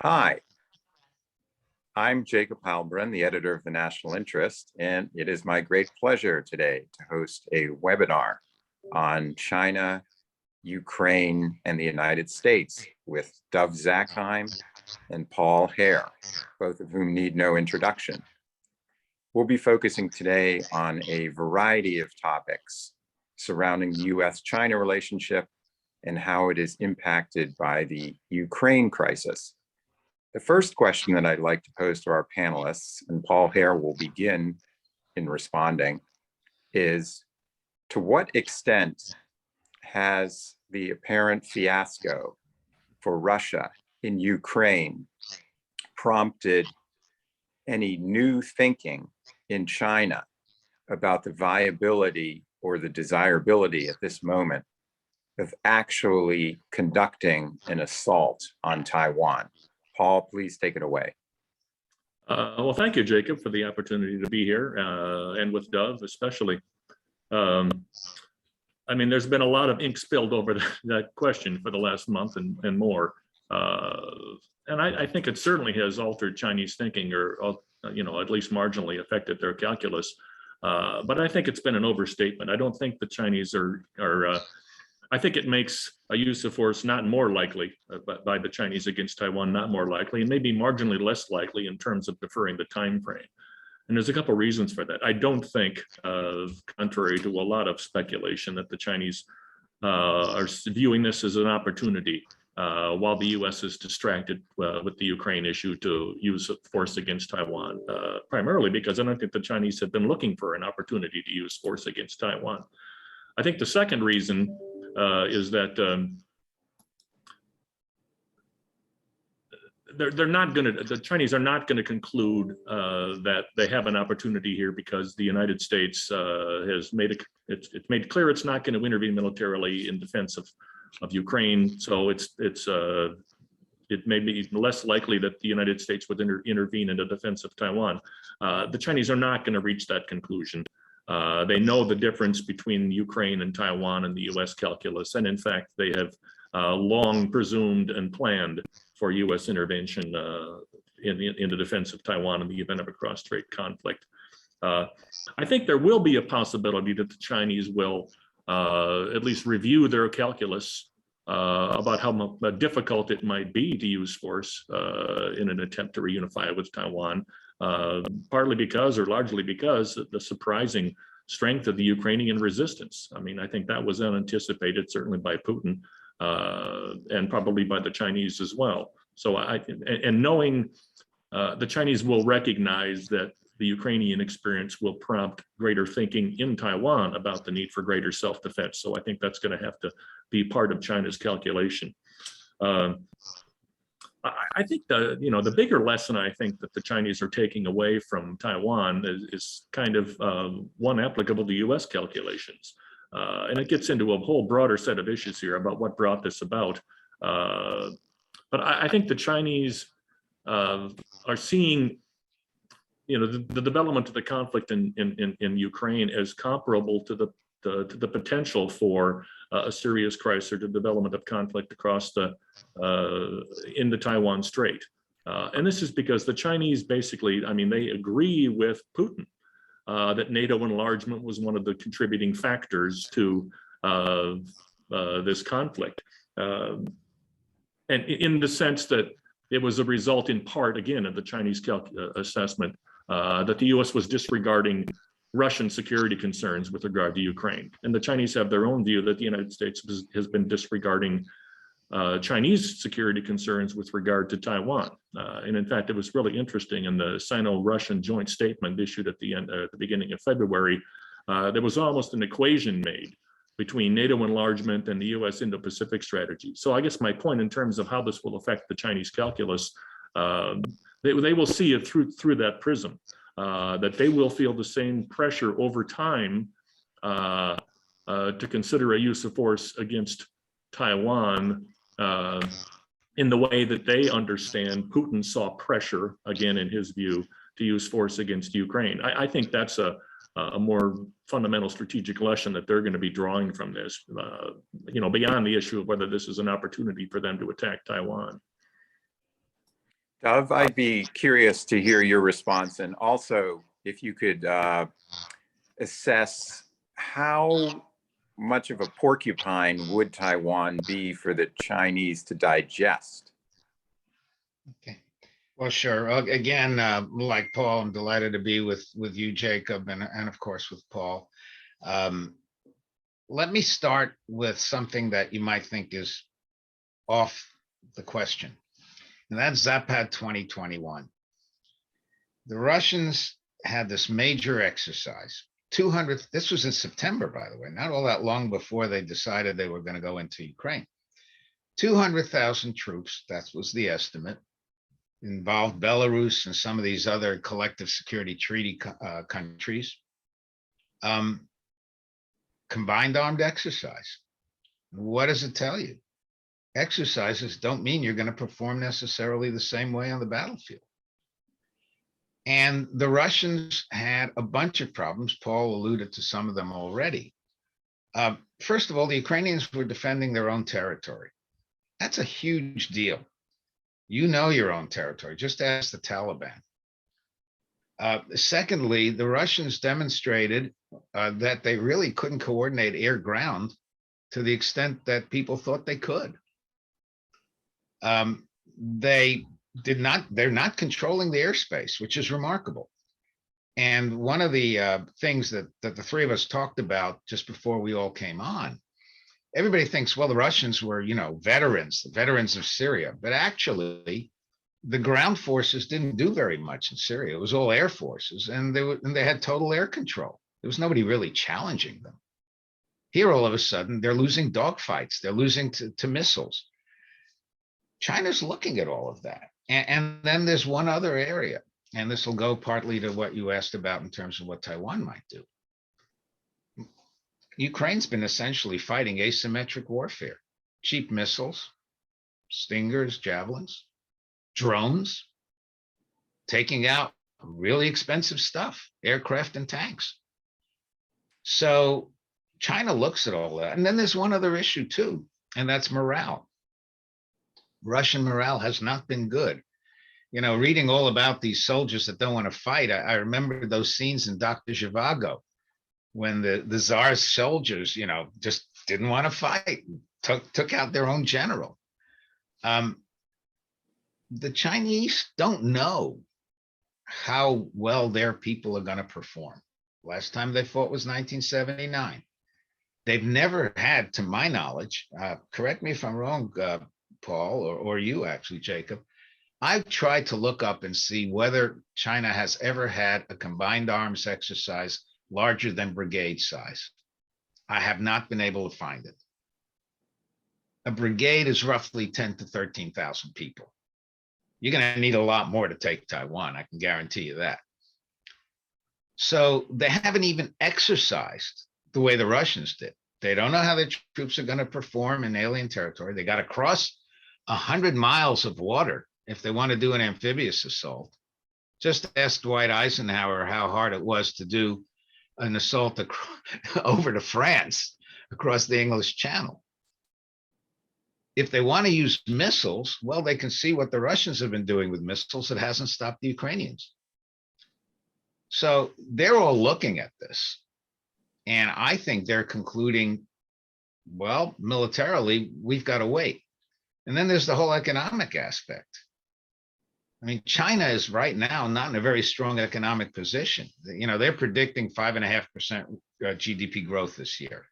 Hi, I'm Jacob Halbrin, the editor of the National Interest, and it is my great pleasure today to host a webinar on China, Ukraine, and the United States with Dov Zakheim and Paul Hare, both of whom need no introduction. We'll be focusing today on a variety of topics surrounding the US-China relationship and how it is impacted by the Ukraine crisis. The first question that I'd like to pose to our panelists, and Paul Hare will begin in responding, is to what extent has the apparent fiasco for Russia in Ukraine prompted any new thinking in China about the viability or the desirability at this moment of actually conducting an assault on Taiwan? Paul, please take it away. Well, thank you, Jacob, for the opportunity to be here, and with Dov especially. I mean, there's been a lot of ink spilled over that question for the last month and more. And I think it certainly has altered Chinese thinking, or at least marginally affected their calculus. But I think it's been an overstatement. I don't think the Chinese are I think it makes a use of force not more likely by the Chinese against Taiwan, not more likely, and maybe marginally less likely in terms of deferring the time frame. And there's a couple of reasons for that. I don't think, contrary to a lot of speculation, that the Chinese are viewing this as an opportunity while the US is distracted with the Ukraine issue to use force against Taiwan, primarily because I don't think the Chinese have been looking for an opportunity to use force against Taiwan. I think the second reason is that the Chinese are not going to conclude that they have an opportunity here because the United States has made made clear it's not going to intervene militarily in defense of Ukraine. So it may be less likely that the United States would intervene in the defense of Taiwan. The Chinese are not going to reach that conclusion. They know the difference between Ukraine and Taiwan and the US calculus. And in fact, they have long presumed and planned for US intervention in the defense of Taiwan in the event of a cross-strait conflict. I think there will be a possibility that the Chinese will at least review their calculus about how difficult it might be to use force in an attempt to reunify with Taiwan. Partly because, or largely because, of the surprising strength of the Ukrainian resistance. I mean, I think that was unanticipated, certainly by Putin, and probably by the Chinese as well. So knowing the Chinese will recognize that the Ukrainian experience will prompt greater thinking in Taiwan about the need for greater self-defense. So I think that's going to have to be part of China's calculation. I think the bigger lesson I think that the Chinese are taking away from Taiwan is kind of one applicable to U.S. calculations, and it gets into a whole broader set of issues here about what brought this about. But I think the Chinese are seeing, the development of the conflict in Ukraine as comparable to the potential for a serious crisis or the development of conflict across in the Taiwan Strait. And this is because the Chinese basically, they agree with Putin that NATO enlargement was one of the contributing factors to this conflict. And in the sense that it was a result in part, again, of the Chinese assessment that the US was disregarding Russian security concerns with regard to Ukraine. And the Chinese have their own view that the United States has been disregarding Chinese security concerns with regard to Taiwan. And in fact, it was really interesting in the Sino-Russian joint statement issued at the beginning of February, there was almost an equation made between NATO enlargement and the US Indo-Pacific strategy. So I guess my point in terms of how this will affect the Chinese calculus, they will see it through that prism. That they will feel the same pressure over time to consider a use of force against Taiwan in the way that they understand Putin saw pressure, again, in his view, to use force against Ukraine. I think that's a more fundamental strategic lesson that they're going to be drawing from this, beyond the issue of whether this is an opportunity for them to attack Taiwan. Dov, I'd be curious to hear your response, and also if you could assess how much of a porcupine would Taiwan be for the Chinese to digest? Okay. Well, sure. Again, like Paul, I'm delighted to be with you, Jacob, and of course with Paul. Um, Let me start with something that you might think is off the question, and that's Zapad 2021. The Russians had this major exercise. 200, this was in September, by the way, not all that long before they decided they were going to go into Ukraine. 200,000 troops, that was the estimate, involved Belarus and some of these other collective security treaty countries. Combined armed exercise. What does it tell you? Exercises don't mean you're going to perform necessarily the same way on the battlefield. And the Russians had a bunch of problems. Paul alluded to some of them already. First of all, the Ukrainians were defending their own territory. That's a huge deal. You know your own territory. Just ask the Taliban. Secondly, the Russians demonstrated that they really couldn't coordinate air-ground to the extent that people thought they could. They're not controlling the airspace, which is remarkable. And one of the things that the three of us talked about just before we all came on, everybody thinks, well, the Russians were, veterans, the veterans of Syria, but actually the ground forces didn't do very much in Syria. It was all air forces, and they had total air control. There was nobody really challenging them. Here, all of a sudden, they're losing dogfights. They're losing to missiles. China's looking at all of that. And then there's one other area, and this will go partly to what you asked about in terms of what Taiwan might do. Ukraine's been essentially fighting asymmetric warfare, cheap missiles, Stingers, javelins, drones, taking out really expensive stuff, aircraft and tanks. So China looks at all that. And then there's one other issue too, and that's morale. Russian morale has not been good. Reading all about these soldiers that don't want to fight, I remember those scenes in Dr. Zhivago when the Tsar's soldiers, just didn't want to fight, took out their own general. The Chinese don't know how well their people are going to perform. Last time they fought was 1979. They've never had, to my knowledge, correct me if I'm wrong, Paul, or you actually, Jacob, I've tried to look up and see whether China has ever had a combined arms exercise larger than brigade size. I have not been able to find it. A brigade is roughly 10 to 13,000 people. You're going to need a lot more to take Taiwan. I can guarantee you that. So they haven't even exercised the way the Russians did. They don't know how their troops are going to perform in alien territory. They got to cross 100 miles of water if they want to do an amphibious assault. Just ask Dwight Eisenhower how hard it was to do an assault over to France across the English Channel. If they want to use missiles, well, they can see what the Russians have been doing with missiles. It hasn't stopped the Ukrainians. So they're all looking at this. And I think they're concluding, well, militarily, we've got to wait. And then there's the whole economic aspect. I mean, China is right now not in a very strong economic position. They're predicting 5.5% GDP growth this year.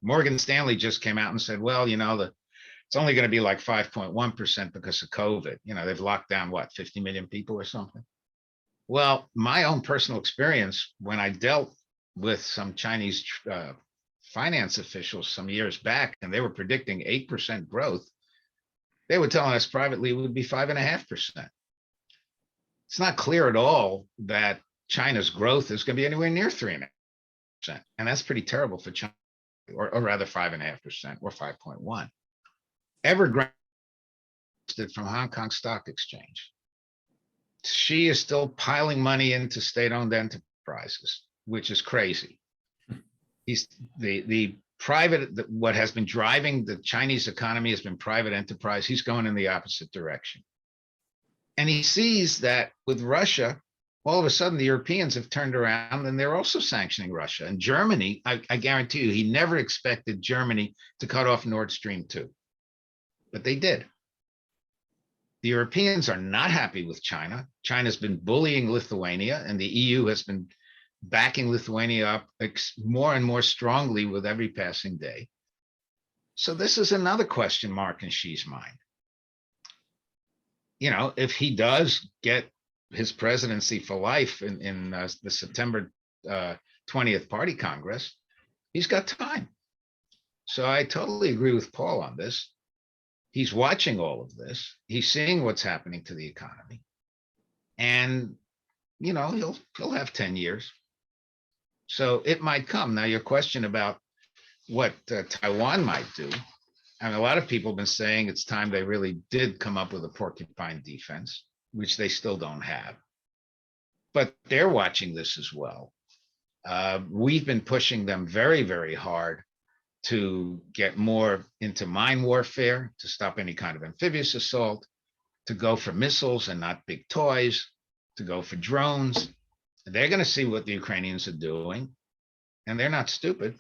Morgan Stanley just came out and said, well, it's only going to be like 5.1% because of COVID. They've locked down, 50 million people or something? Well, my own personal experience, when I dealt with some Chinese finance officials some years back, and they were predicting 8% growth, they were telling us privately it would be 5.5%. It's not clear at all that China's growth is going to be anywhere near 3.5%. And that's pretty terrible for China, or rather 5.5% or 5.1. Evergrande from Hong Kong Stock Exchange. She is still piling money into state-owned enterprises, which is crazy. He's the private, what has been driving the Chinese economy has been private enterprise. He's going in the opposite direction. And he sees that with Russia, all of a sudden the Europeans have turned around and they're also sanctioning Russia. And Germany, I guarantee you, he never expected Germany to cut off Nord Stream 2, but they did. The Europeans are not happy with China. China's been bullying Lithuania, and the EU has been backing Lithuania up more and more strongly with every passing day. So this is another question mark in Xi's mind. You know, if he does get his presidency for life in the September 20th Party Congress, he's got time. So I totally agree with Paul on this. He's watching all of this. He's seeing what's happening to the economy, and you know he'll have 10 years. So it might come. Now, your question about what Taiwan might do. I mean, a lot of people have been saying it's time they really did come up with a porcupine defense, which they still don't have. But they're watching this as well. We've been pushing them very, very hard to get more into mine warfare, to stop any kind of amphibious assault, to go for missiles and not big toys, to go for drones. They're going to see what the Ukrainians are doing, and they're not stupid.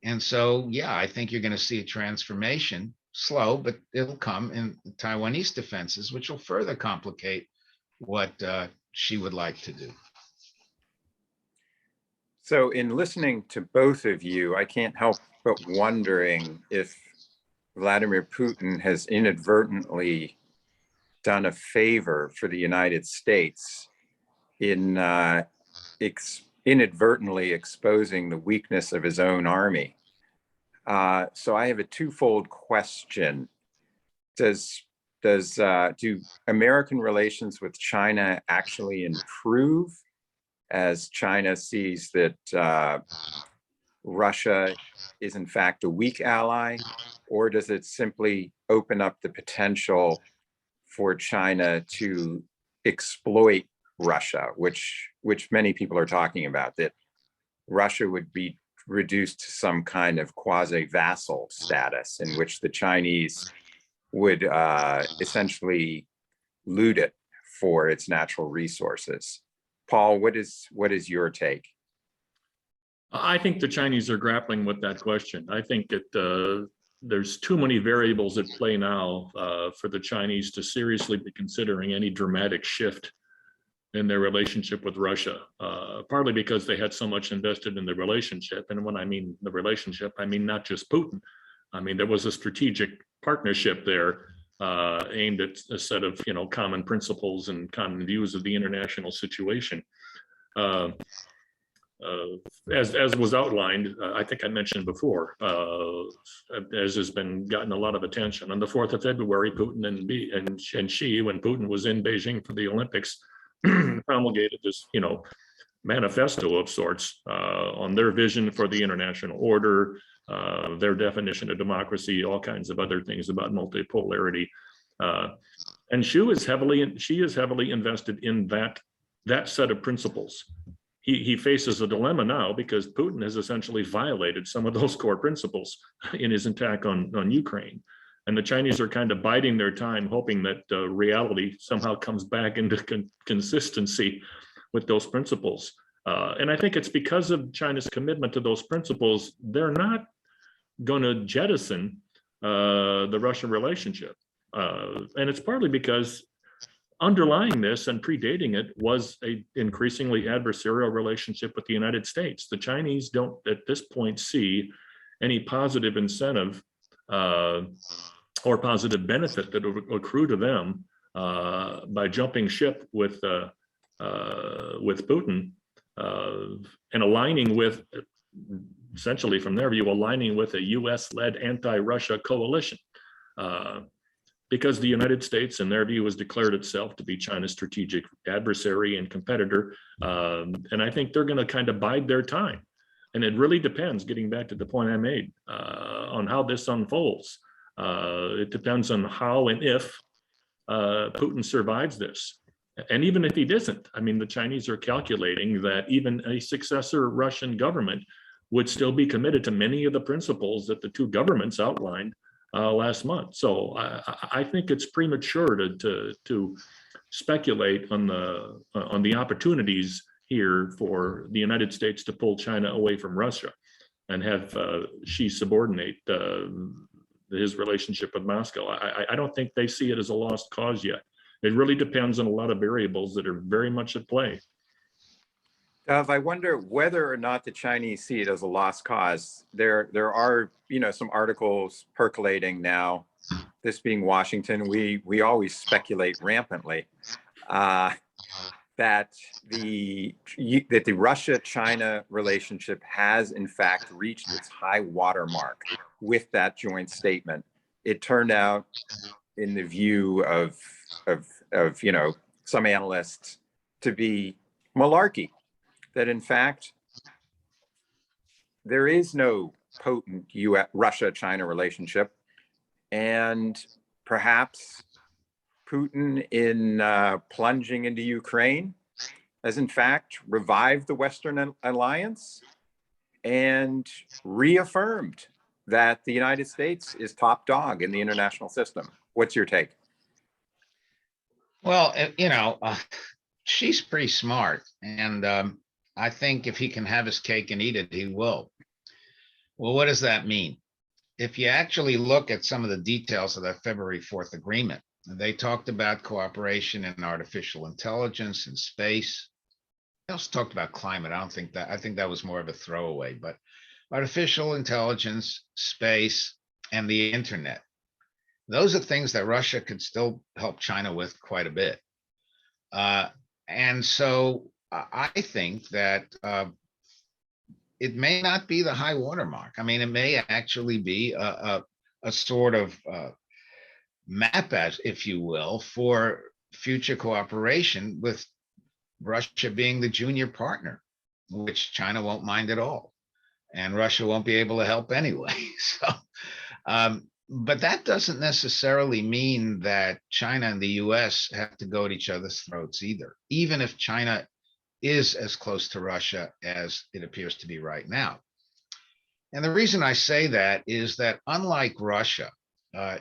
And so, yeah, I think you're going to see a transformation, slow, but it'll come in Taiwanese defenses, which will further complicate what she would like to do. So in listening to both of you, I can't help but wondering if Vladimir Putin has inadvertently done a favor for the United States in inadvertently exposing the weakness of his own army. So I have a twofold question. Do American relations with China actually improve as China sees that Russia is in fact a weak ally, or does it simply open up the potential for China to exploit Russia, which many people are talking about, that Russia would be reduced to some kind of quasi-vassal status in which the Chinese would essentially loot it for its natural resources? Paul, what is your take? I think the Chinese are grappling with that question. I think there's too many variables at play now for the Chinese to seriously be considering any dramatic shift in their relationship with Russia, partly because they had so much invested in the relationship. And when I mean the relationship, I mean not just Putin. I mean, there was a strategic partnership there aimed at a set of, common principles and common views of the international situation. As was outlined, I think I mentioned before, as has been gotten a lot of attention. On the 4th of February, Putin and Xi, when Putin was in Beijing for the Olympics, promulgated this, manifesto of sorts on their vision for the international order, their definition of democracy, all kinds of other things about multipolarity. And Xi is heavily invested in that set of principles. He faces a dilemma now because Putin has essentially violated some of those core principles in his attack on Ukraine. And the Chinese are kind of biding their time, hoping that reality somehow comes back into consistency with those principles. And I think it's because of China's commitment to those principles, they're not going to jettison the Russian relationship. And it's partly because underlying this and predating it was an increasingly adversarial relationship with the United States. The Chinese don't at this point see any positive incentive or positive benefit that will accrue to them by jumping ship with Putin and aligning with, essentially from their view, aligning with a US-led anti-Russia coalition. Because the United States, in their view, has declared itself to be China's strategic adversary and competitor. And I think they're going to kind of bide their time. And it really depends, getting back to the point I made, on how this unfolds. It depends on how and if Putin survives this. And even if he doesn't, I mean, the Chinese are calculating that even a successor Russian government would still be committed to many of the principles that the two governments outlined last month. So I think it's premature to speculate on the opportunities here for the United States to pull China away from Russia and have Xi subordinate his relationship with Moscow. I don't think they see it as a lost cause yet. It really depends on a lot of variables that are very much at play. Dov, I wonder whether or not the Chinese see it as a lost cause. There are, some articles percolating now. This being Washington, we always speculate rampantly that the Russia-China relationship has in fact reached its high water mark with that joint statement. It turned out, in the view of some analysts, to be malarkey. That in fact, there is no potent Russia-China relationship, and perhaps Putin, in plunging into Ukraine, has in fact revived the Western alliance and reaffirmed that the United States is top dog in the international system. What's your take? Well, she's pretty smart, and I think if he can have his cake and eat it, he will. Well, what does that mean? If you actually look at some of the details of that February 4th agreement, they talked about cooperation in artificial intelligence and space. They also talked about climate. I think that was more of a throwaway, but artificial intelligence, space, and the internet. Those are things that Russia could still help China with quite a bit. And so I think that it may not be the high watermark. I mean, it may actually be a sort of map, as if you will, for future cooperation, with Russia being the junior partner, which China won't mind at all, and Russia won't be able to help anyway. So, but that doesn't necessarily mean that China and the US have to go at each other's throats either, even if China is as close to Russia as it appears to be right now. And the reason I say that is that, unlike Russia,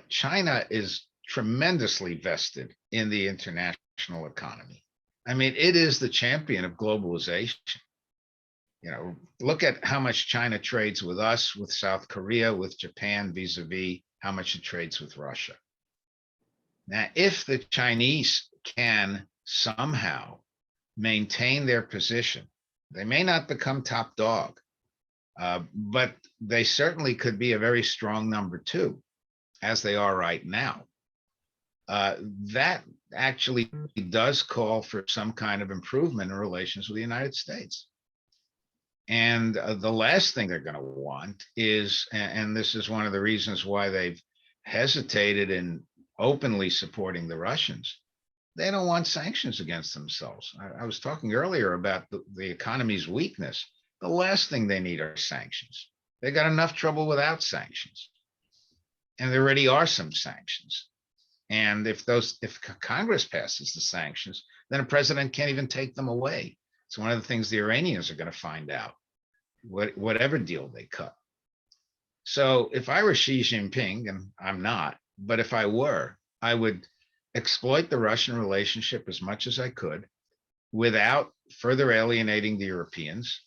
China is tremendously vested in the international economy. I mean, it is the champion of globalization. Look at how much China trades with us, with South Korea, with Japan, vis-a-vis how much it trades with Russia. Now, if the Chinese can somehow maintain their position, they may not become top dog, but they certainly could be a very strong number two, as they are right now. That actually does call for some kind of improvement in relations with the United States. And the last thing they're going to want is, and this is one of the reasons why they've hesitated in openly supporting the Russians, they don't want sanctions against themselves. I was talking earlier about the economy's weakness. The last thing they need are sanctions. They got enough trouble without sanctions. And there already are some sanctions. And if Congress passes the sanctions, then a president can't even take them away. It's one of the things the Iranians are going to find out, whatever deal they cut. So if I were Xi Jinping, and I'm not, but if I were, I would exploit the Russian relationship as much as I could without further alienating the Europeans,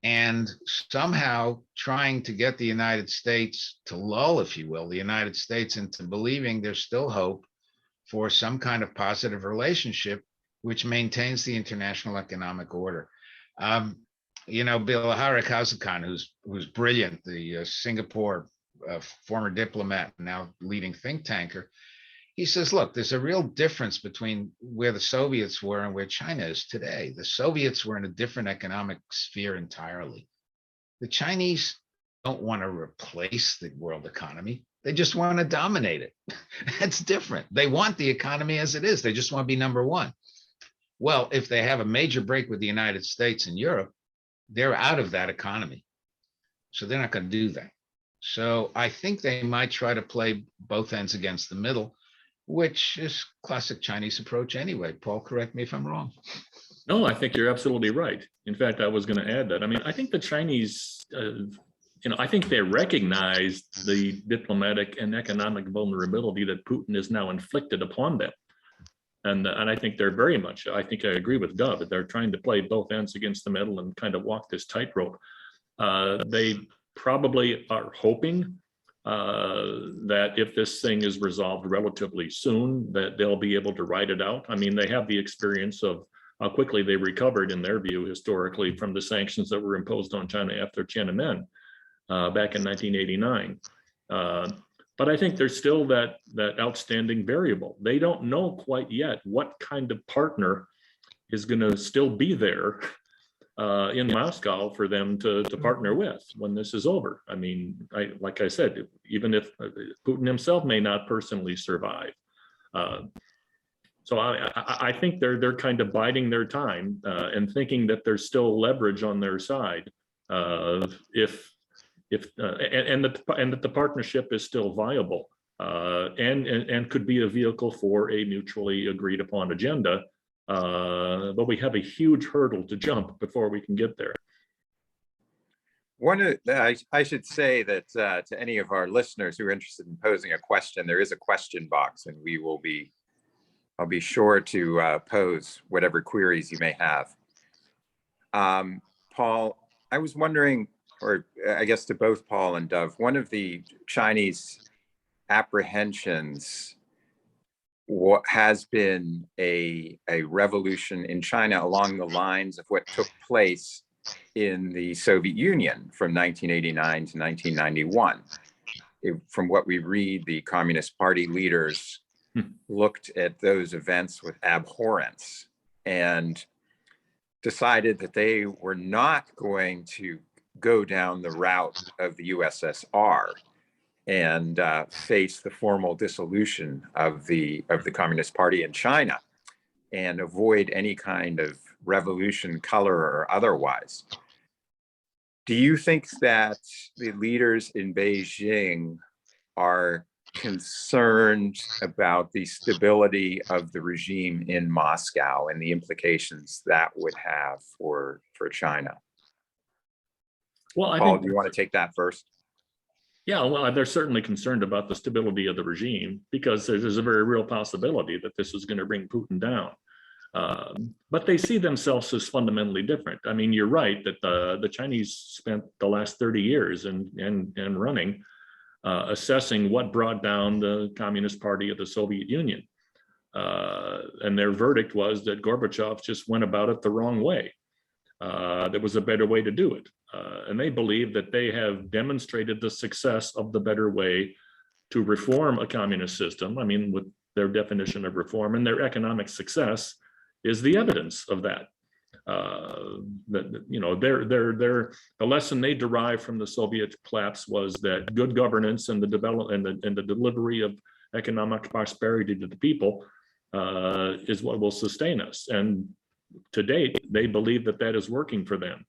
and somehow trying to get the United States to lull, if you will, the United States into believing there's still hope for some kind of positive relationship which maintains the international economic order. Bilahari Kazakhan, who's brilliant, the Singapore former diplomat, now leading think tanker, he says, look, there's a real difference between where the Soviets were and where China is today. The Soviets were in a different economic sphere entirely. The Chinese don't want to replace the world economy. They just want to dominate it. That's different. They want the economy as it is. They just want to be number one. Well, if they have a major break with the United States and Europe, they're out of that economy. So they're not going to do that. So I think they might try to play both ends against the middle, which is classic Chinese approach anyway. Paul, correct me if I'm wrong. No, I think you're absolutely right. In fact, I was going to add that. I mean, I think the Chinese, I think they recognize the diplomatic and economic vulnerability that Putin has now inflicted upon them. And I think they're very much, I think I agree with Dov, that they're trying to play both ends against the middle and kind of walk this tightrope. They probably are hoping that if this thing is resolved relatively soon, that they'll be able to ride it out. I mean, they have the experience of how quickly they recovered, in their view, historically, from the sanctions that were imposed on China after Tiananmen back in 1989. But I think there's still that outstanding variable. They don't know quite yet what kind of partner is going to still be there in Moscow for them to partner with when this is over. I mean, like I said, even if Putin himself may not personally survive. So I think they're kind of biding their time and thinking that there's still leverage on their side and that the partnership is still viable and could be a vehicle for a mutually agreed upon agenda. But we have a huge hurdle to jump before we can get there. I should say that to any of our listeners who are interested in posing a question, there is a question box, and I'll be sure to pose whatever queries you may have. Paul, I was wondering, or I guess to both Paul and Dov, one of the Chinese apprehensions has been a revolution in China along the lines of what took place in the Soviet Union from 1989 to 1991. From what we read, the Communist Party leaders looked at those events with abhorrence and decided that they were not going to go down the route of the USSR and face the formal dissolution of the Communist Party in China and avoid any kind of revolution, color or otherwise. Do you think that the leaders in Beijing are concerned about the stability of the regime in Moscow and the implications that would have for China? Well, Paul, do you want to take that first? Yeah, well, they're certainly concerned about the stability of the regime because there's a very real possibility that this is going to bring Putin down. But they see themselves as fundamentally different. I mean, you're right that the Chinese spent the last 30 years and running, assessing what brought down the Communist Party of the Soviet Union. And their verdict was that Gorbachev just went about it the wrong way. There was a better way to do it. And they believe that they have demonstrated the success of the better way to reform a communist system. I mean, with their definition of reform, and their economic success is the evidence of that. That you know, the lesson they derived from the Soviet collapse was that good governance and the development and the delivery of economic prosperity to the people is what will sustain us. And to date, they believe that that is working for them.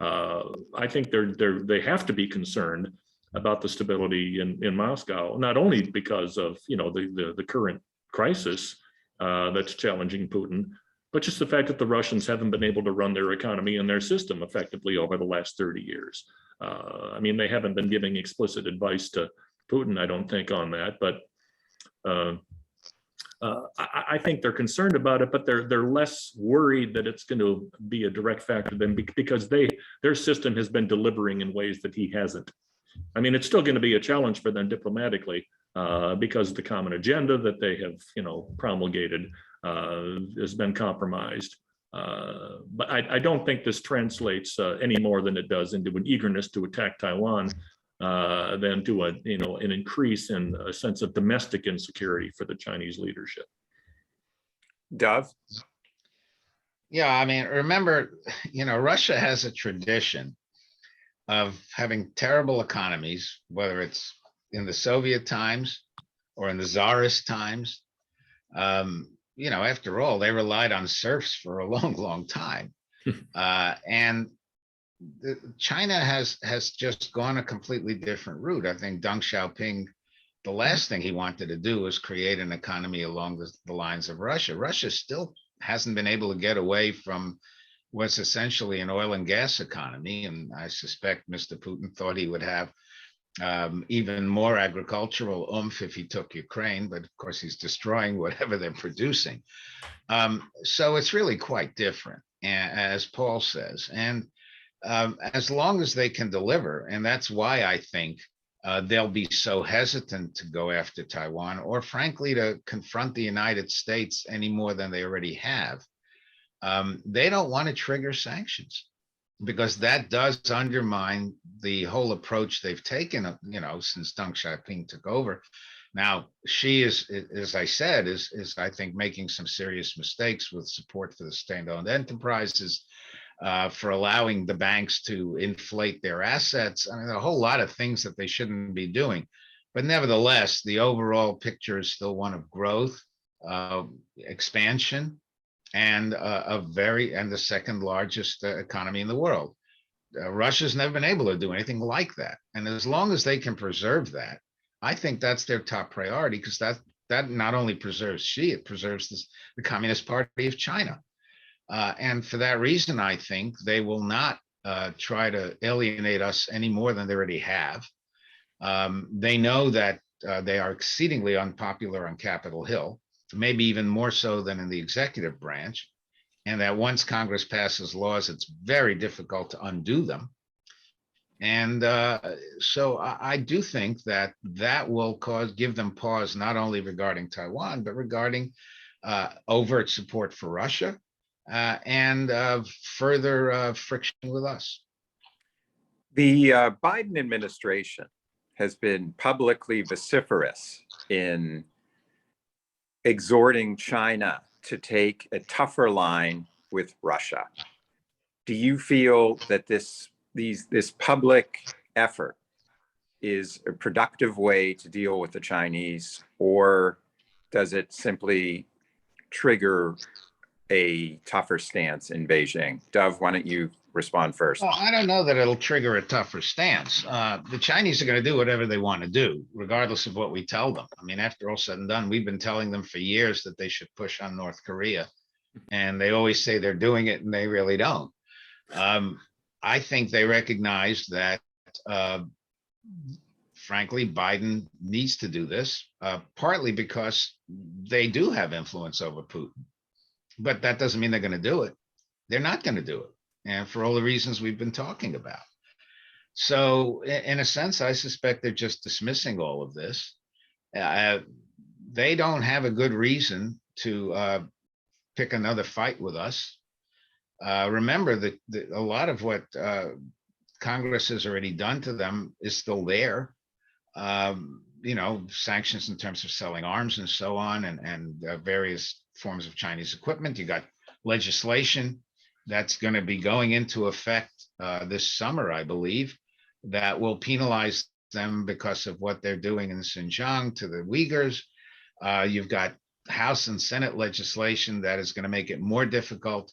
I think they have to be concerned about the stability in Moscow, not only because of the current crisis that's challenging Putin, but just the fact that the Russians haven't been able to run their economy and their system effectively over the last 30 years. I mean, they haven't been giving explicit advice to Putin, I don't think, on that, but I think they're concerned about it, but they're less worried that it's going to be a direct factor than because their system has been delivering in ways that he hasn't. I mean, it's still going to be a challenge for them diplomatically because the common agenda that they have, promulgated has been compromised. But I don't think this translates any more than it does into an eagerness to attack Taiwan than to an increase in a sense of domestic insecurity for the Chinese leadership. Dov? Yeah, I mean, remember, Russia has a tradition of having terrible economies, whether it's in the Soviet times or in the Tsarist times. After all, they relied on serfs for a long, long time. And China has just gone a completely different route. I think Deng Xiaoping, the last thing he wanted to do was create an economy along the lines of Russia. Russia still hasn't been able to get away from what's essentially an oil and gas economy. And I suspect Mr. Putin thought he would have even more agricultural oomph if he took Ukraine, but of course he's destroying whatever they're producing. So it's really quite different, as Paul says. And as long as they can deliver, and that's why I think they'll be so hesitant to go after Taiwan, or frankly, to confront the United States any more than they already have. They don't want to trigger sanctions, because that does undermine the whole approach they've taken, since Deng Xiaoping took over. Now, she is, as I said, is I think making some serious mistakes with support for the state-owned enterprises, for allowing the banks to inflate their assets. I mean, a whole lot of things that they shouldn't be doing. But nevertheless, the overall picture is still one of growth, expansion, and the second largest economy in the world. Russia's never been able to do anything like that. And as long as they can preserve that, I think that's their top priority, because that not only preserves Xi, it preserves the Communist Party of China. And for that reason, I think they will not try to alienate us any more than they already have. They know that they are exceedingly unpopular on Capitol Hill, maybe even more so than in the executive branch, and that once Congress passes laws, it's very difficult to undo them. And so I do think that will give them pause, not only regarding Taiwan, but regarding overt support for Russia, and further friction with us. The Biden administration has been publicly vociferous in exhorting China to take a tougher line with Russia. Do you feel that this public effort is a productive way to deal with the Chinese, or does it simply trigger a tougher stance in Beijing? Dov, why don't you respond first? Well, I don't know that it'll trigger a tougher stance. The Chinese are going to do whatever they want to do, regardless of what we tell them. I mean, after all said and done, we've been telling them for years that they should push on North Korea, and they always say they're doing it, and they really don't. I think they recognize that, frankly, Biden needs to do this, partly because they do have influence over Putin. But that doesn't mean they're going to do it. They're not going to do it. And for all the reasons we've been talking about. So in a sense, I suspect they're just dismissing all of this. They don't have a good reason to pick another fight with us. Remember that a lot of what Congress has already done to them is still there. Sanctions in terms of selling arms and so on, and various forms of Chinese equipment. You got legislation that's going to be going into effect this summer, I believe, that will penalize them because of what they're doing in Xinjiang to the Uyghurs. You've got House and Senate legislation that is going to make it more difficult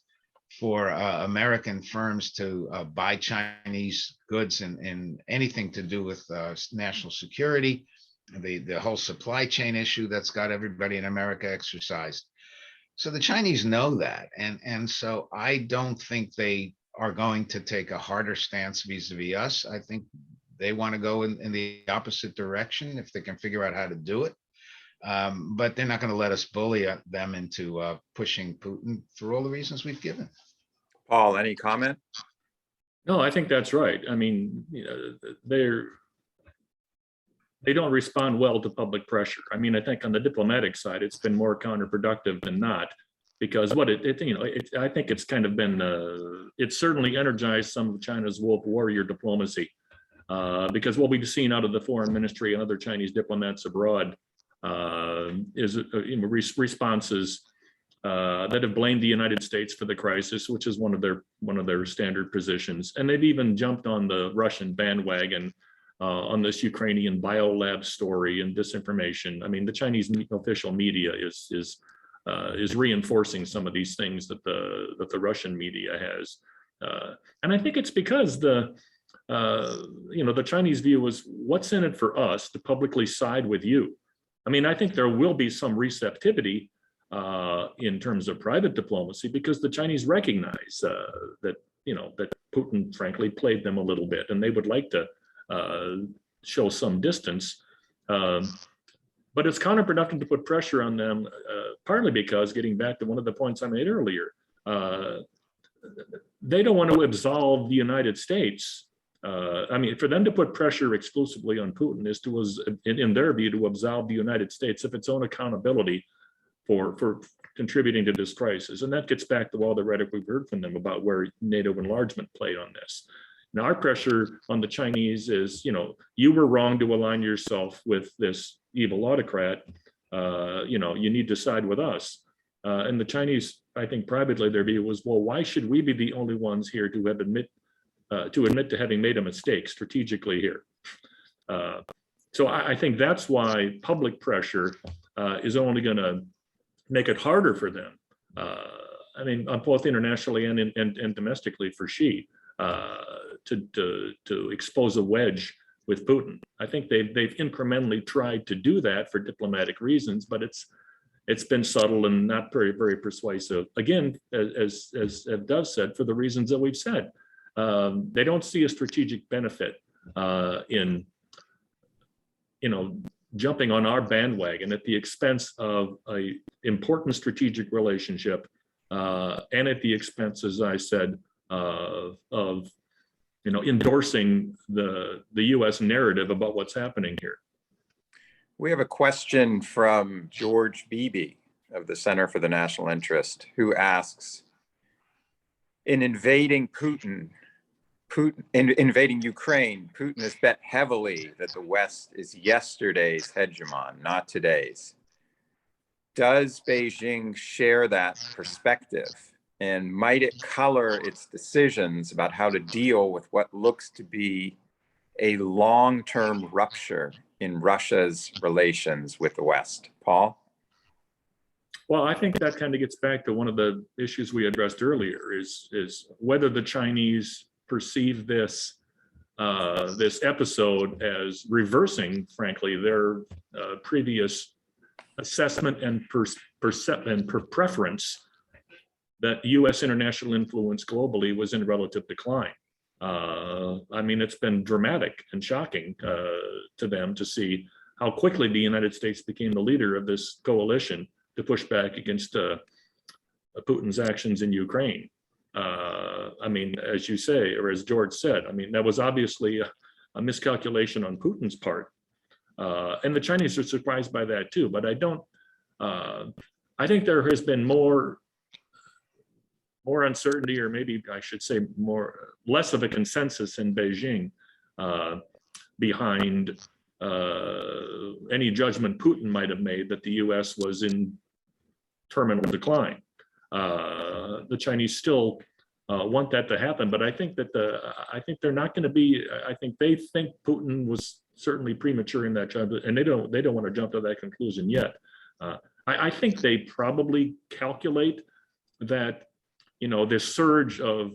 for American firms to buy Chinese goods in anything to do with national security, the whole supply chain issue that's got everybody in America exercised. So the Chinese know that. And so I don't think they are going to take a harder stance vis-a-vis us. I think they want to go in the opposite direction if they can figure out how to do it. But they're not going to let us bully them into pushing Putin for all the reasons we've given. Paul, any comment? No, I think that's right. I mean, they don't respond well to public pressure. I mean, I think on the diplomatic side, it's been more counterproductive than not, because I think it's kind of been, it's certainly energized some of China's wolf warrior diplomacy, because what we've seen out of the foreign ministry and other Chinese diplomats abroad is responses that have blamed the United States for the crisis, which is one of their standard positions, and they've even jumped on the Russian bandwagon on this Ukrainian biolab story and disinformation. I mean, the Chinese official media is reinforcing some of these things that the Russian media has, and I think it's because the Chinese view is, what's in it for us to publicly side with you? I mean, I think there will be some receptivity in terms of private diplomacy, because the Chinese recognize that Putin, frankly, played them a little bit, and they would like to show some distance. But it's counterproductive to put pressure on them, partly because, getting back to one of the points I made earlier, they don't want to absolve the United States. I mean, for them to put pressure exclusively on Putin is to, in their view, to absolve the United States of its own accountability for contributing to this crisis. And that gets back to all the rhetoric we've heard from them about where NATO enlargement played on this. Now, our pressure on the Chinese is, you were wrong to align yourself with this evil autocrat. You need to side with us. And the Chinese, I think privately, their view was, well, why should we be the only ones here to admit to having made a mistake strategically here? So I think that's why public pressure is only going to make it harder for them. I mean, both internationally and domestically for Xi to expose a wedge with Putin. I think they've incrementally tried to do that for diplomatic reasons, but it's been subtle and not very, very persuasive. Again, as Dov said, for the reasons that we've said, they don't see a strategic benefit in jumping on our bandwagon at the expense of a important strategic relationship, and at the expense, as I said, of endorsing the U.S. narrative about what's happening here. We have a question from George Beebe of the Center for the National Interest, who asks, in invading Ukraine, Putin has bet heavily that the West is yesterday's hegemon, not today's. Does Beijing share that perspective? And might it color its decisions about how to deal with what looks to be a long-term rupture in Russia's relations with the West? Paul? Well, I think that kind of gets back to one of the issues we addressed earlier, is whether the Chinese perceive this episode as reversing, frankly, their previous assessment and preference that U.S. international influence globally was in relative decline. I mean, it's been dramatic and shocking to them to see how quickly the United States became the leader of this coalition to push back against Putin's actions in Ukraine. I mean, as you say, or as George said, I mean, that was obviously a miscalculation on Putin's part. And the Chinese are surprised by that too, but I think there has been more uncertainty, or maybe I should say less of a consensus in Beijing behind any judgment Putin might have made that the U.S. was in terminal decline. The Chinese still want that to happen, but I think that I think they're not going to be. I think they think Putin was certainly premature in that judgment, and they don't want to jump to that conclusion yet. I think they probably calculate that this surge of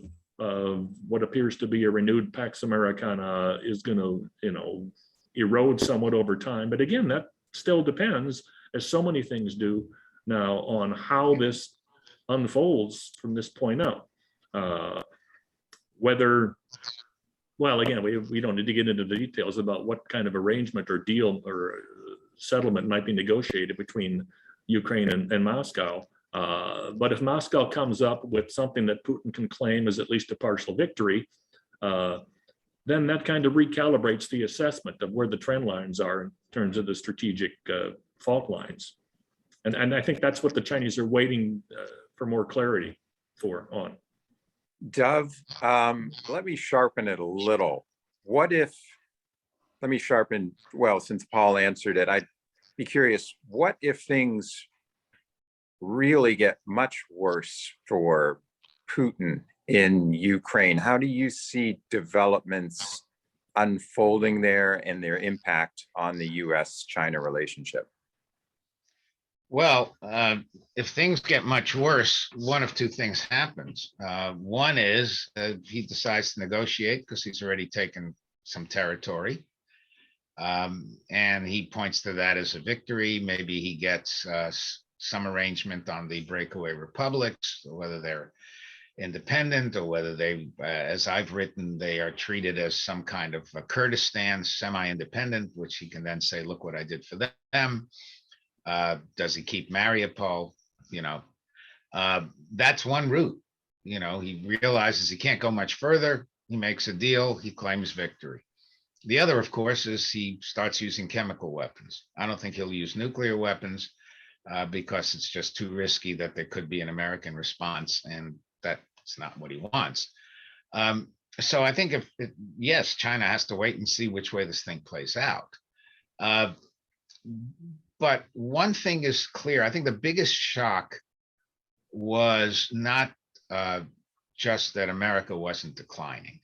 what appears to be a renewed Pax Americana is going to erode somewhat over time. But again, that still depends, as so many things do now, on how this unfolds from this point out. Well, again, we don't need to get into the details about what kind of arrangement or deal or settlement might be negotiated between Ukraine and Moscow. But if Moscow comes up with something that Putin can claim as at least a partial victory, then that kind of recalibrates the assessment of where the trend lines are in terms of the strategic fault lines. And I think that's what the Chinese are waiting for more clarity on. Dov, let me sharpen it a little. Well, since Paul answered it, I'd be curious, what if things really get much worse for Putin in Ukraine? How do you see developments unfolding there and their impact on the US-China relationship? Well, if things get much worse, one of two things happens. One is he decides to negotiate because he's already taken some territory. And he points to that as a victory. Maybe he gets some arrangement on the breakaway republics, whether they're independent, or whether they, as I've written, they are treated as some kind of a Kurdistan, semi-independent, which he can then say, look what I did for them. Does he keep Mariupol? That's one route. He realizes he can't go much further. He makes a deal. He claims victory. The other, of course, is he starts using chemical weapons. I don't think he'll use nuclear weapons because it's just too risky that there could be an American response, and that's not what he wants. So I think yes, China has to wait and see which way this thing plays out. But one thing is clear. I think the biggest shock was not just that America wasn't declining.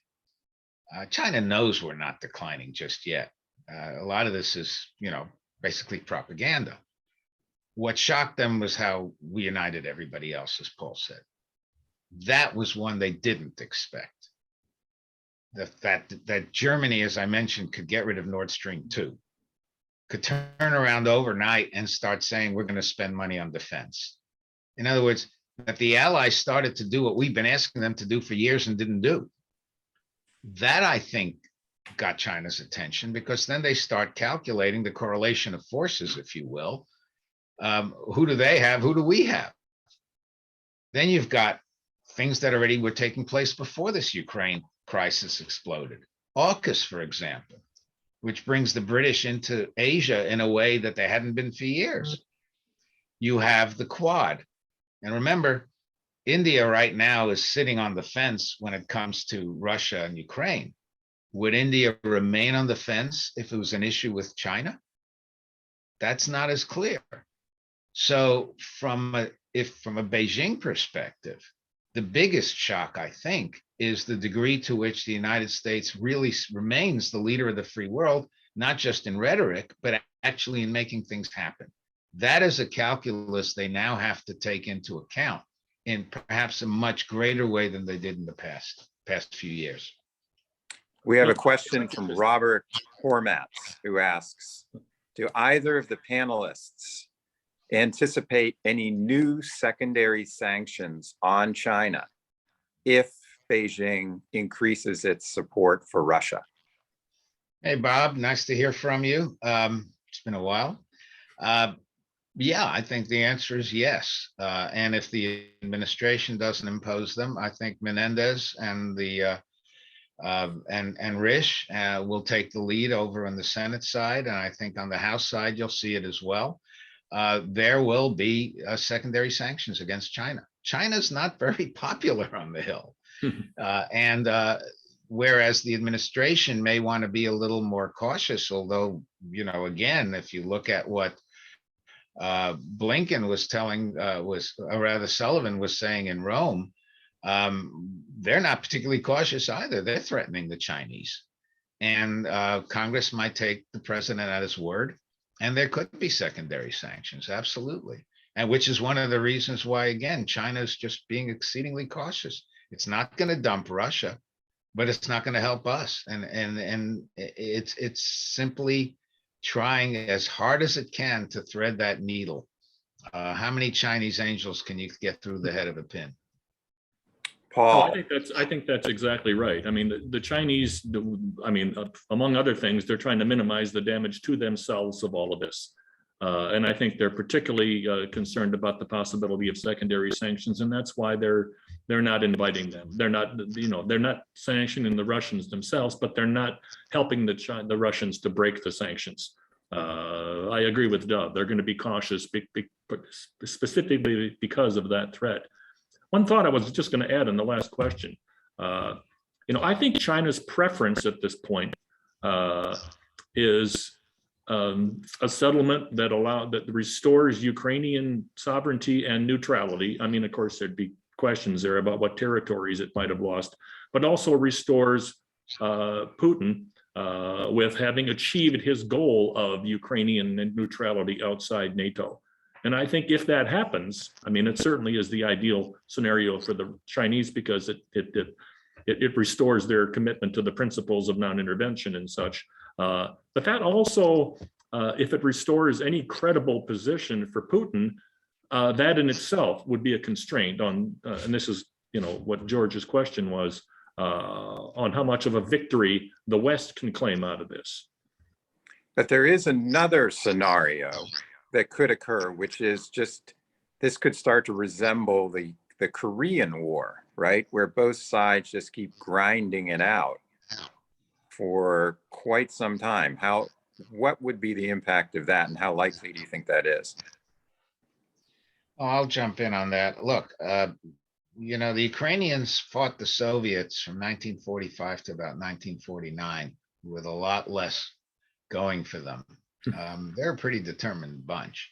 China knows we're not declining just yet. A lot of this is, basically propaganda. What shocked them was how we united everybody else, as Paul said. That was one they didn't expect. That Germany, as I mentioned, could get rid of Nord Stream 2, could turn around overnight and start saying we're going to spend money on defense. In other words, that the Allies started to do what we've been asking them to do for years and didn't do. That, I think, got China's attention, because then they start calculating the correlation of forces, if you will. Who do they have? Who do we have? Then you've got things that already were taking place before this Ukraine crisis exploded. AUKUS, for example, which brings the British into Asia in a way that they hadn't been for years. You have the Quad. And remember, India right now is sitting on the fence when it comes to Russia and Ukraine. Would India remain on the fence if it was an issue with China? That's not as clear. So from a Beijing perspective, the biggest shock, I think, is the degree to which the United States really remains the leader of the free world, not just in rhetoric, but actually in making things happen. That is a calculus they now have to take into account in perhaps a much greater way than they did in the past few years. We have a question from Robert Hormats, who asks, do either of the panelists anticipate any new secondary sanctions on China if Beijing increases its support for Russia? Hey, Bob, nice to hear from you. It's been a while. Yeah, I think the answer is yes. And if the administration doesn't impose them, I think Menendez and Risch will take the lead over on the Senate side, and I think on the House side you'll see it as well. There will be secondary sanctions against China. China's not very popular on the Hill, and whereas the administration may want to be a little more cautious, although again, if you look at what Blinken was telling, Sullivan was saying in Rome, they're not particularly cautious either. They're threatening the Chinese, and Congress might take the president at his word, and there could be secondary sanctions, absolutely. And which is one of the reasons why, again, China is just being exceedingly cautious. It's not going to dump Russia, but it's not going to help us, and it's simply trying as hard as it can to thread that needle. How many Chinese angels can you get through the head of a pin? Paul. I think that's exactly right. I mean, the Chinese, among other things, they're trying to minimize the damage to themselves of all of this. And I think they're particularly concerned about the possibility of secondary sanctions, and that's why they're not inviting them. They're not sanctioning the Russians themselves, but they're not helping the Russians to break the sanctions. I agree with Dov. They're going to be cautious, specifically because of that threat. One thought I was just going to add in the last question. I think China's preference at this point is a settlement that restores Ukrainian sovereignty and neutrality. I mean, of course, there'd be questions there about what territories it might have lost, but also restores Putin with having achieved his goal of Ukrainian neutrality outside NATO. And I think if that happens, I mean, it certainly is the ideal scenario for the Chinese, because it restores their commitment to the principles of non-intervention and such. But that also, if it restores any credible position for Putin, that in itself would be a constraint on, and this is what George's question was on how much of a victory the West can claim out of this. But there is another scenario that could occur, which is just this could start to resemble the Korean War, right? Where both sides just keep grinding it out for quite some time. What would be the impact of that, and how likely do you think that is? I'll jump in on that. Look, the Ukrainians fought the Soviets from 1945 to about 1949 with a lot less going for them. They're a pretty determined bunch.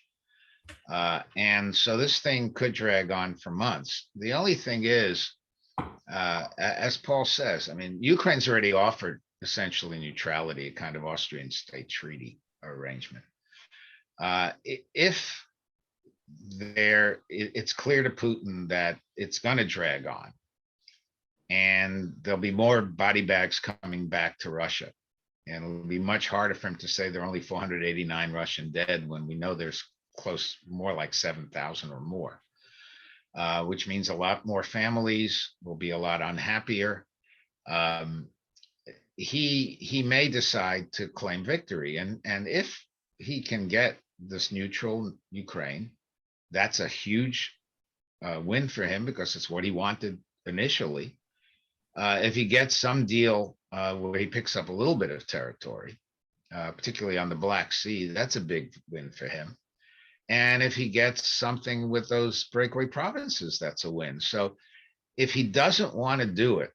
And so this thing could drag on for months. The only thing is, as Paul says, I mean, Ukraine's already offered essentially neutrality, a kind of Austrian state treaty arrangement. If it's clear to Putin that it's going to drag on, and there'll be more body bags coming back to Russia, and it'll be much harder for him to say there are only 489 Russian dead when we know there's more like 7,000 or more, which means a lot more families will be a lot unhappier. He may decide to claim victory, and if he can get this neutral Ukraine, that's a huge win for him because it's what he wanted initially. If he gets some deal where he picks up a little bit of territory, particularly on the Black Sea, that's a big win for him. And if he gets something with those breakaway provinces, that's a win. So if he doesn't want to do it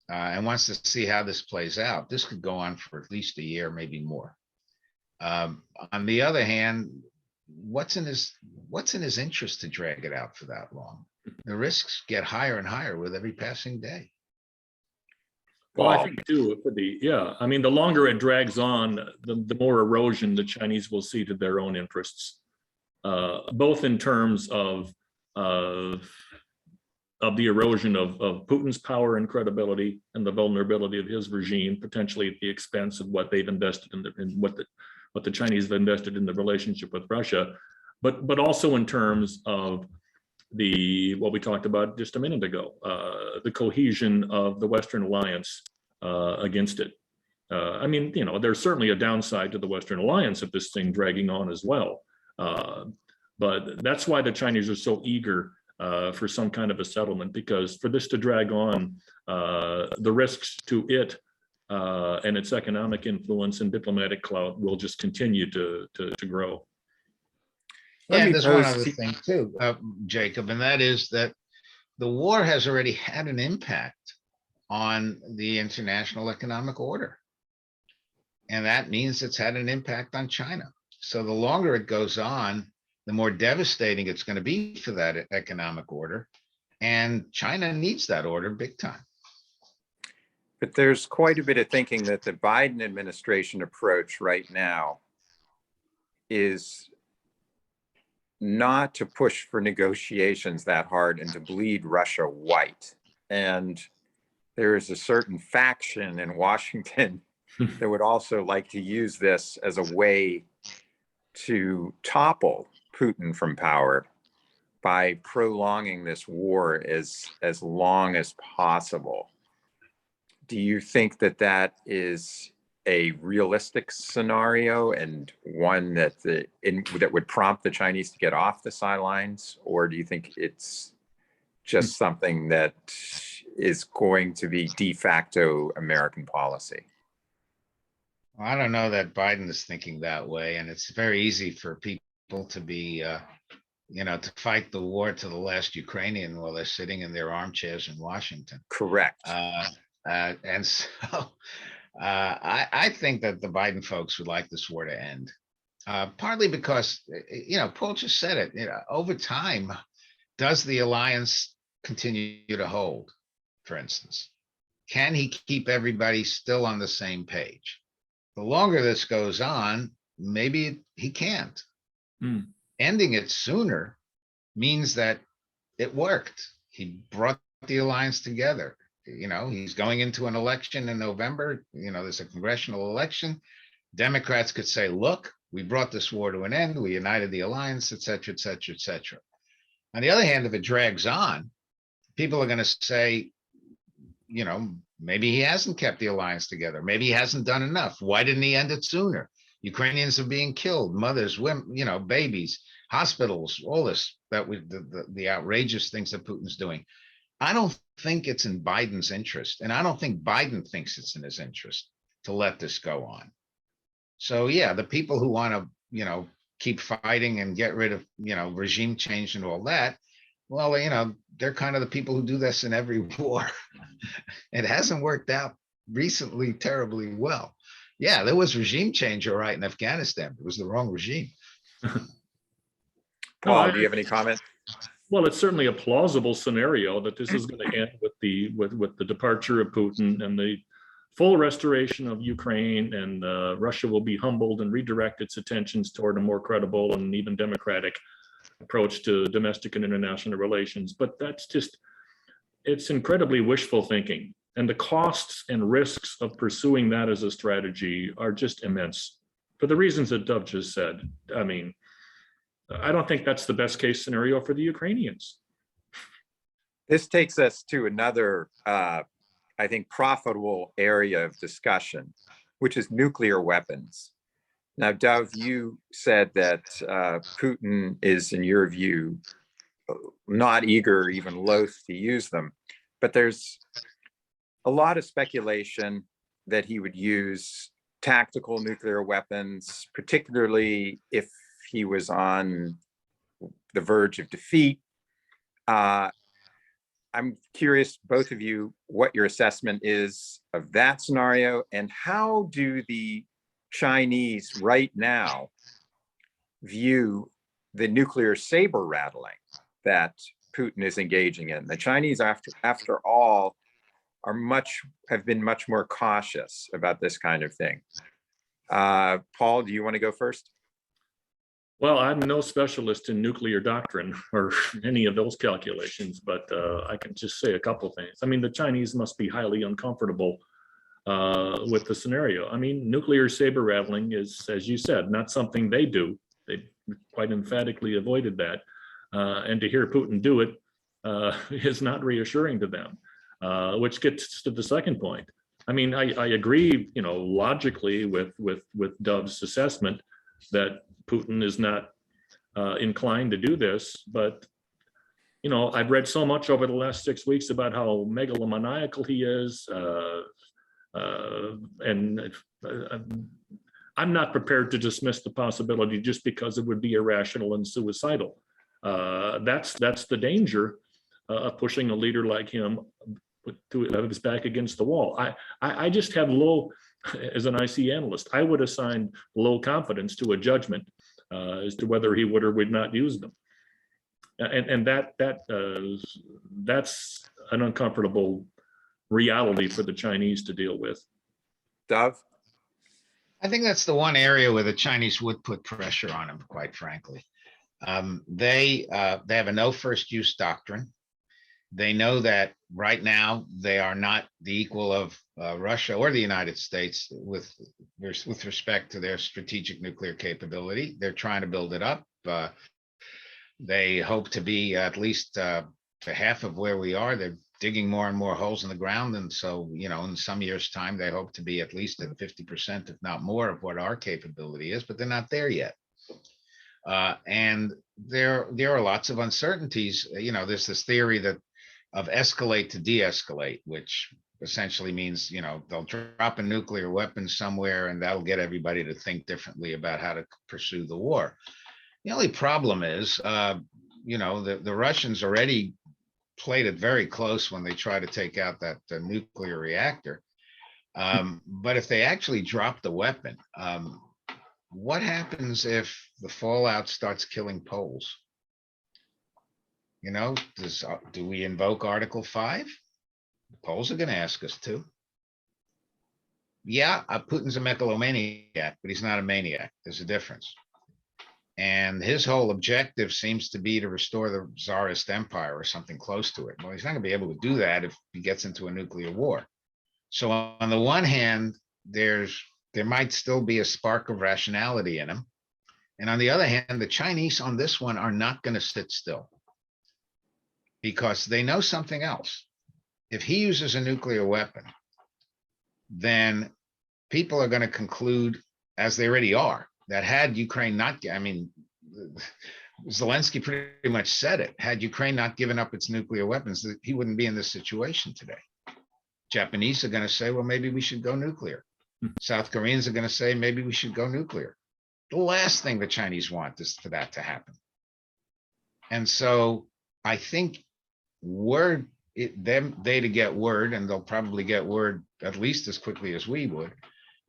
and wants to see how this plays out, this could go on for at least a year, maybe more. On the other hand, what's in his interest to drag it out for that long? The risks get higher and higher with every passing day. Well, I think too, I mean, the longer it drags on, the more erosion the Chinese will see to their own interests, both in terms of the erosion of Putin's power and credibility and the vulnerability of his regime, potentially at the expense of what they've invested in what the Chinese have invested in the relationship with Russia, but also in terms of what we talked about just a minute ago, the cohesion of the Western alliance against it. I mean, there's certainly a downside to the Western alliance of this thing dragging on as well. But that's why the Chinese are so eager for some kind of a settlement, because for this to drag on, the risks to it and its economic influence and diplomatic clout will just continue to grow. And there's one other thing too, Jacob, and that is that the war has already had an impact on the international economic order. And that means it's had an impact on China. So the longer it goes on, the more devastating it's going to be for that economic order. And China needs that order big time. But there's quite a bit of thinking that the Biden administration approach right now is not to push for negotiations that hard and to bleed Russia white. And there is a certain faction in Washington that would also like to use this as a way to topple Putin from power by prolonging this war as long as possible. Do you think that is a realistic scenario and one that that would prompt the Chinese to get off the sidelines, or do you think it's just something that is going to be de facto American policy? Well, I don't know that Biden is thinking that way, and it's very easy for people to be, to fight the war to the last Ukrainian while they're sitting in their armchairs in Washington. Correct. And so I think that the Biden folks would like this war to end, partly because, Paul just said it, over time, does the alliance continue to hold, for instance? Can he keep everybody still on the same page? The longer this goes on, maybe he can't. Ending it sooner means that it worked. He brought the alliance together. He's going into an election in November. There's a congressional election. Democrats could say, look, we brought this war to an end. We united the alliance, et cetera, et cetera, et cetera. On the other hand, if it drags on, people are going to say, maybe he hasn't kept the alliance together. Maybe he hasn't done enough. Why didn't he end it sooner? Ukrainians are being killed, mothers, women, babies, hospitals, all this, the outrageous things that Putin's doing. I don't think it's in Biden's interest, and I don't think Biden thinks it's in his interest to let this go on. So yeah, the people who want to, keep fighting and get rid of, regime change and all that, well, they're kind of the people who do this in every war. It hasn't worked out recently terribly well. Yeah, there was regime change, all right, in Afghanistan. It was the wrong regime. Paul, do you have any comments? Well, it's certainly a plausible scenario that this is going to end with the departure of Putin and the full restoration of Ukraine, and Russia will be humbled and redirect its attentions toward a more credible and even democratic approach to domestic and international relations. But it's incredibly wishful thinking. And the costs and risks of pursuing that as a strategy are just immense for the reasons that Dov just said. I mean, I don't think that's the best case scenario for the Ukrainians. This takes us to another, I think, profitable area of discussion, which is nuclear weapons. Now, Dov, you said that Putin is, in your view, not eager or even loath to use them, but there's a lot of speculation that he would use tactical nuclear weapons, particularly if he was on the verge of defeat. I'm curious, both of you, what your assessment is of that scenario, and how do the Chinese right now view the nuclear saber rattling that Putin is engaging in? The Chinese, after all, have been much more cautious about this kind of thing. Paul, do you want to go first? Well, I'm no specialist in nuclear doctrine or any of those calculations, but I can just say a couple things. I mean, the Chinese must be highly uncomfortable with the scenario. I mean, nuclear saber rattling is, as you said, not something they do. They quite emphatically avoided that. And to hear Putin do it is not reassuring to them, which gets to the second point. I mean, I agree, logically with Dov's assessment that Putin is not inclined to do this, but I've read so much over the last 6 weeks about how megalomaniacal he is, and I'm not prepared to dismiss the possibility just because it would be irrational and suicidal. That's the danger of pushing a leader like him to his back against the wall. I just have low, as an IC analyst, I would assign low confidence to a judgment as to whether he would or would not use them, and that's an uncomfortable reality for the Chinese to deal with. Dov? I think that's the one area where the Chinese would put pressure on him, quite frankly. They have a no first use doctrine. They know that right now they are not the equal of Russia or the United States with respect to their strategic nuclear capability. They're trying to build it up. They hope to be at least to half of where we are. They're digging more and more holes in the ground. And so, in some years' time, they hope to be at least at 50%, if not more, of what our capability is, but they're not there yet. And there are lots of uncertainties. There's this theory of escalate to de-escalate, which essentially means, they'll drop a nuclear weapon somewhere and that'll get everybody to think differently about how to pursue the war. The only problem is, the Russians already played it very close when they try to take out that nuclear reactor. But if they actually drop the weapon, what happens if the fallout starts killing Poles? Do we invoke Article 5? The Poles are going to ask us to. Yeah, Putin's a megalomaniac, but he's not a maniac. There's a difference. And his whole objective seems to be to restore the Tsarist Empire or something close to it. Well, he's not going to be able to do that if he gets into a nuclear war. So on the one hand, there might still be a spark of rationality in him. And on the other hand, the Chinese on this one are not going to sit still. because they know something else. If he uses a nuclear weapon, then people are going to conclude, as they already are, that had Ukraine not, I mean, Zelensky pretty much said it, had Ukraine not given up its nuclear weapons, he wouldn't be in this situation today. Japanese are going to say, well, maybe we should go nuclear. South Koreans are going to say, maybe we should go nuclear. The last thing the Chinese want is for that to happen. And so I think they to get word, and they'll probably get word at least as quickly as we would,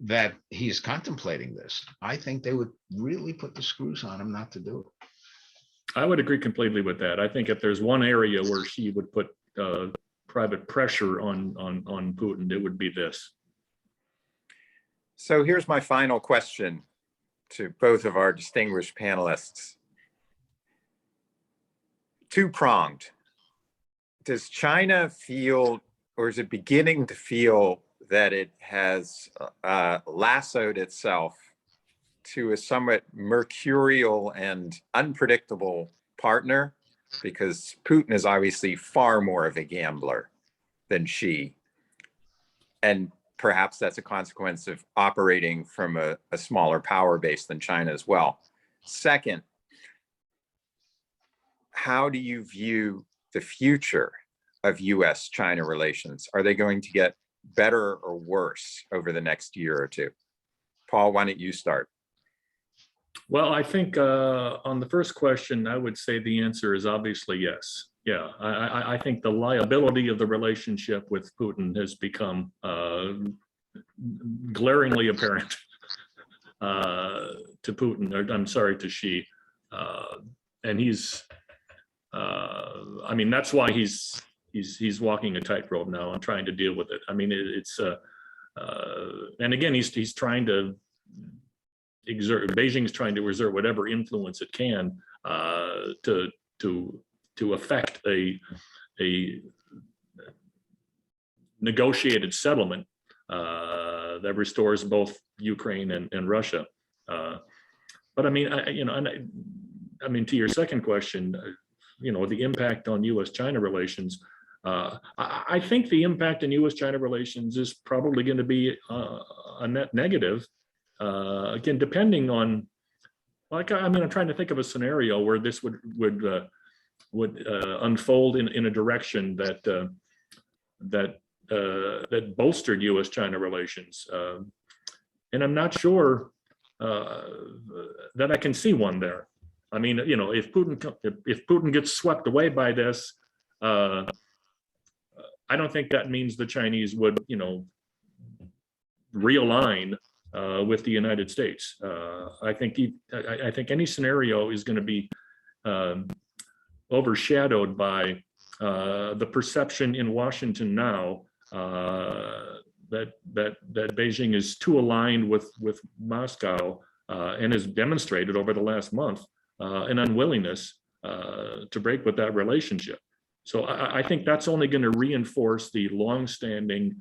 that he's contemplating this. I think they would really put the screws on him not to do it. I would agree completely with that. I think if there's one area where she would put private pressure on Putin, it would be this. So here's my final question to both of our distinguished panelists. Two-pronged. Does China feel, or is it beginning to feel, that it has lassoed itself to a somewhat mercurial and unpredictable partner? Because Putin is obviously far more of a gambler than Xi. And perhaps that's a consequence of operating from a smaller power base than China as well. Second, how do you view the future of US-China relations? Are they going to get better or worse over the next year or two? Paul, why don't you start? Well, I think on the first question, I would say the answer is obviously yes. Yeah, I think the liability of the relationship with Putin has become glaringly apparent to Putin, or I'm sorry, to Xi. And he's, I mean, that's why he's walking a tightrope now and trying to deal with it. I mean, it's, and again, he's trying to Beijing's trying to exert whatever influence it can to affect a negotiated settlement that restores both Ukraine and Russia. But I mean, I mean, to your second question, the impact on US-China relations. I think the impact in US-China relations is probably going to be a net negative. Again, depending on, like, I mean, I'm trying to think of a scenario where this would unfold in a direction that bolstered U.S.-China relations, and I'm not sure that I can see one there. I mean, if Putin gets swept away by this, I don't think that means the Chinese would, realign with the United States. I think any scenario is going to be overshadowed by the perception in Washington now that Beijing is too aligned with Moscow and has demonstrated over the last month an unwillingness to break with that relationship. So I think that's only going to reinforce the longstanding,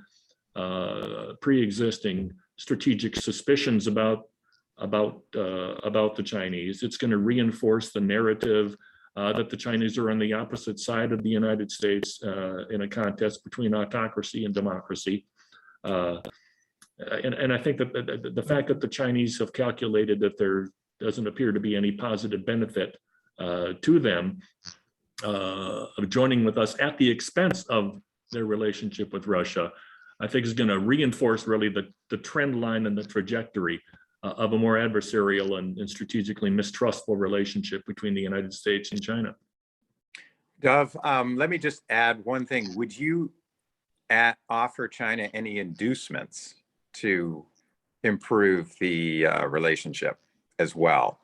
pre-existing strategic suspicions about the Chinese. It's going to reinforce the narrative that the Chinese are on the opposite side of the United States in a contest between autocracy and democracy. And I think that the fact that the Chinese have calculated that there doesn't appear to be any positive benefit to them of joining with us at the expense of their relationship with Russia, I think is going to reinforce really the trend line and the trajectory of a more adversarial and strategically mistrustful relationship between the United States and China. Dov, let me just add one thing. Would you offer China any inducements to improve the relationship as well?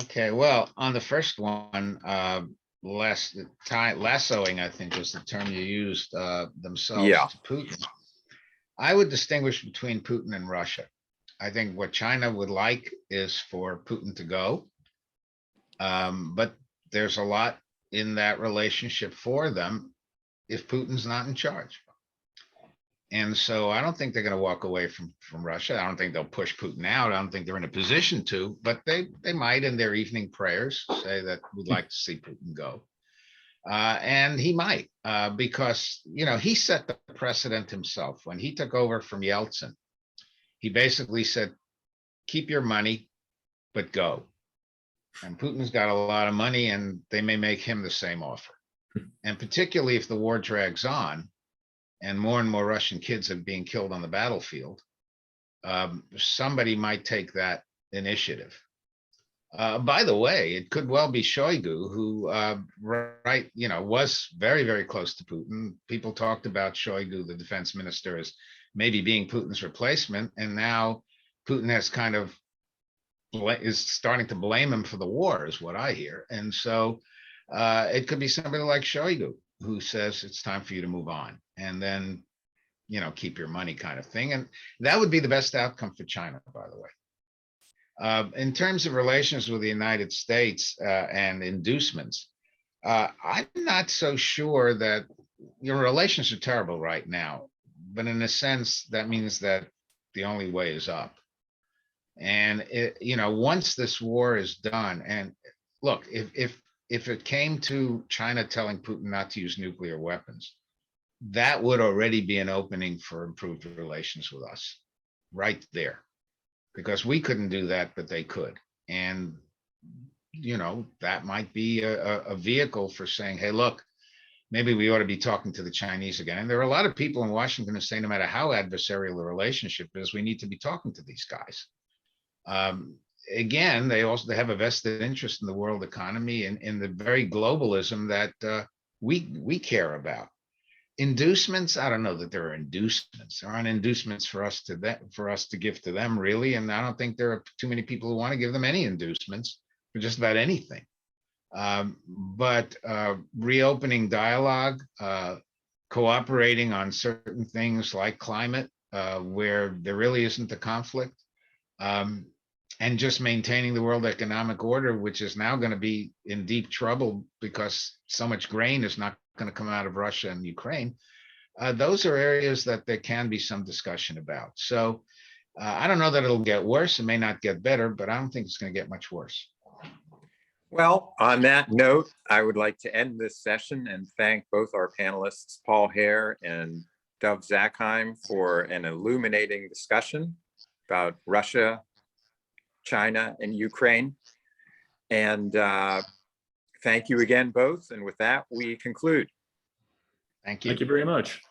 Okay, well, on the first one, lassoing, I think was the term you used, themselves to Putin. I would distinguish between Putin and Russia. I think what China would like is for Putin to go, but there's a lot in that relationship for them if Putin's not in charge. And so I don't think they're going to walk away from Russia. I don't think they'll push Putin out. I don't think they're in a position to, but they might in their evening prayers say that we'd like to see Putin go. And he might, because, he set the precedent himself. When he took over from Yeltsin, he basically said, keep your money, but go. And Putin's got a lot of money, and they may make him the same offer. And particularly if the war drags on and more Russian kids are being killed on the battlefield, somebody might take that initiative. By the way, it could well be Shoigu, who, was very, very close to Putin. People talked about Shoigu, the defense minister, as maybe being Putin's replacement. And now Putin has kind of is starting to blame him for the war, is what I hear. And so it could be somebody like Shoigu, who says it's time for you to move on, and then, keep your money kind of thing. And that would be the best outcome for China, by the way. In terms of relations with the United States and inducements, I'm not so sure that your relations are terrible right now, but in a sense, that means that the only way is up. And once this war is done, and look, if it came to China telling Putin not to use nuclear weapons, that would already be an opening for improved relations with us, right there, because we couldn't do that, but they could. And that might be a vehicle for saying, hey, look, maybe we ought to be talking to the Chinese again. And there are a lot of people in Washington who say, no matter how adversarial the relationship is, we need to be talking to these guys. Again, they have a vested interest in the world economy and in the very globalism that we care about. Inducements, I don't know that there are inducements. There aren't inducements for us to give to them, really. And I don't think there are too many people who want to give them any inducements for just about anything. But reopening dialogue, cooperating on certain things like climate, where there really isn't a conflict, and just maintaining the world economic order, which is now going to be in deep trouble because so much grain is not going to come out of Russia and Ukraine. Those are areas that there can be some discussion about. So I don't know that it'll get worse. It may not get better, but I don't think it's going to get much worse. Well, on that note, I would like to end this session and thank both our panelists, Paul Hare and Dov Zakheim, for an illuminating discussion about Russia, China, and Ukraine. And thank you again, both. And with that, we conclude. Thank you. Thank you very much.